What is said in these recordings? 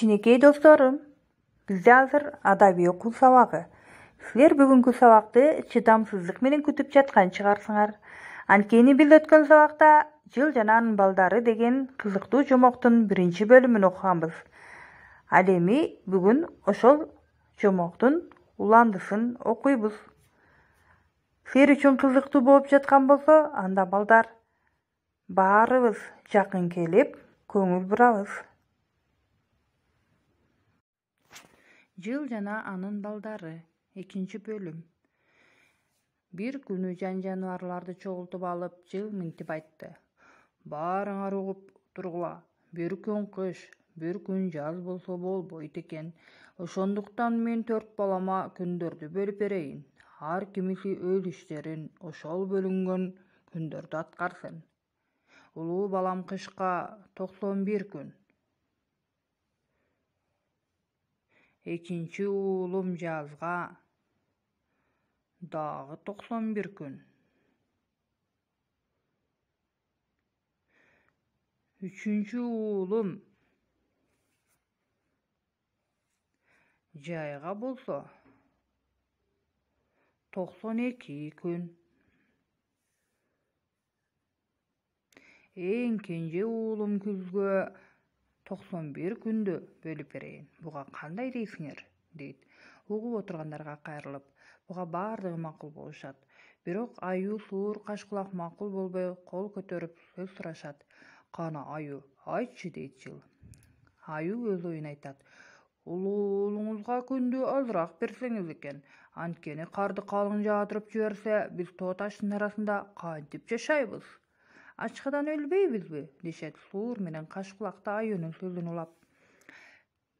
Кичинекей досторум, бизде азыр адабий окуу сабагы. Силер бүгүнкү сабакты чыдамсыздык менен күтүп жаткан чыгарсыңар. Анткени биз өткөн сабакта Жыл жана анын балдары деген кызыктуу жомоктун биринчи бөлүмүн окуганбыз. Ал эми бүгүн ошол жомоктун уландысын окуйбуз. Силер үчүн кызыктуу болуп жаткан болсо, анда балдар баарыбыз жакын келип көңүл бурабыз. Жыл жана анын балдары, экинчи бөлүм. Бир күнү жан-жаныбарларды чогултуп алып, Жыл мынтип айтты: баарыңар угуп тургула, бир күн кыш, бир күн жаз болсо болбойт экен. Ошондуктан мен 4 балама күндөрдү бөлүп берейин. Ар кимиси өз иштерин ошол бөлүнгөн күндөрдө аткарсын. Улуу балам кышка 91 күн. Экинчи уулум жазга дагы 91 күн. Үчүнчү уулум жайга болсо 92 күн. Эң кенже уулум күзгө 91 күндү бөлүп берейин. Буга кандай дейсиңер? Дейт. Угуп отургандарга кайрылып, буга баардыгы макул болушат. Бирок Аю, Суур, Кашкулак макул болбой кол көтөрүп сөз сурашат. Кана Аю, айтчы, дейт Жыл. Аю өз оюн айтат. Улуу уулуңузга күндү азыраак берсеңиз экен. Анткени карды калың жаатырып жиберсе, биз тоо таштын арасында кантип жашайбыз? Ачкадан өлбөйбүзбү? Дешет Суур менен Кашкулак да Аюнун сөзүн улап.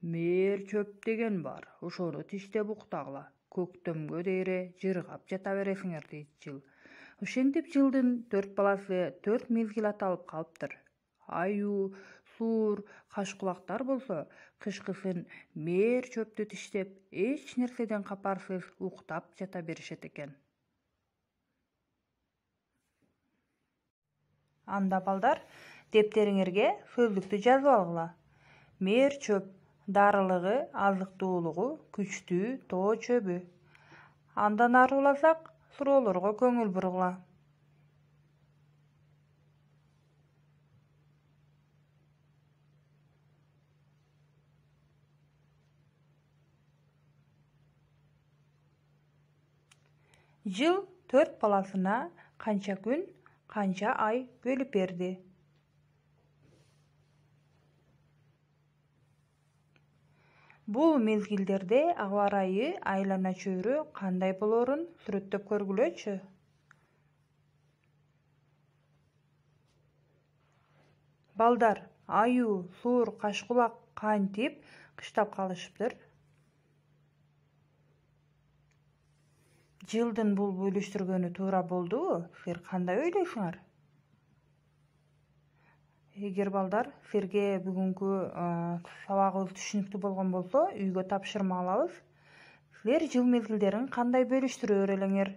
Мээр чөп деген бар, ошону тиштеп уктагыла. Көктөмгө дейре жыргап жата бересиңер, дейт Жыл. Ошентип Жылдын 4 баласы 4 мезгил аталып калыптыр. Аю, Суур, Кашкулактар болсо кышкысын мээр чөптү тиштеп, эч нерседен капарсыз уктап жата беришет экен. Анда балдар, дептериңерге сөздүктү жазып алгыла. Мээр чөп, дарылыгы, азыктуулугу, күчтүү тоо чөбү. Андан ары уласак, суроолорго көңүл бургула. Жыл 4 баласына канча күн, канча ай бөлүп берди? Бул мезгилдерде аба ырайы, айлана чөйрө кандай болоорун сүрөттөп көргүлөчү. Балдар, Аю, Суур, Кашкулак кантип кыштап калышыптыр? Жылдын бул бөлүштүргөнү туура болдубу? Силер кандай ойлойсуңар? Эгер балдар силерге бүгүнкү сабагыбыз түшүнүктүү болгон болсо, үйгө тапшырма алабыз. Силер жыл мезгилдерин кандай бөлүштүрө өрөлөңөр.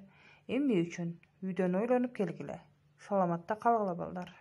Эмне үчүн? Үйдөн ойлонуп келгиле. Саламатта калгыла балдар.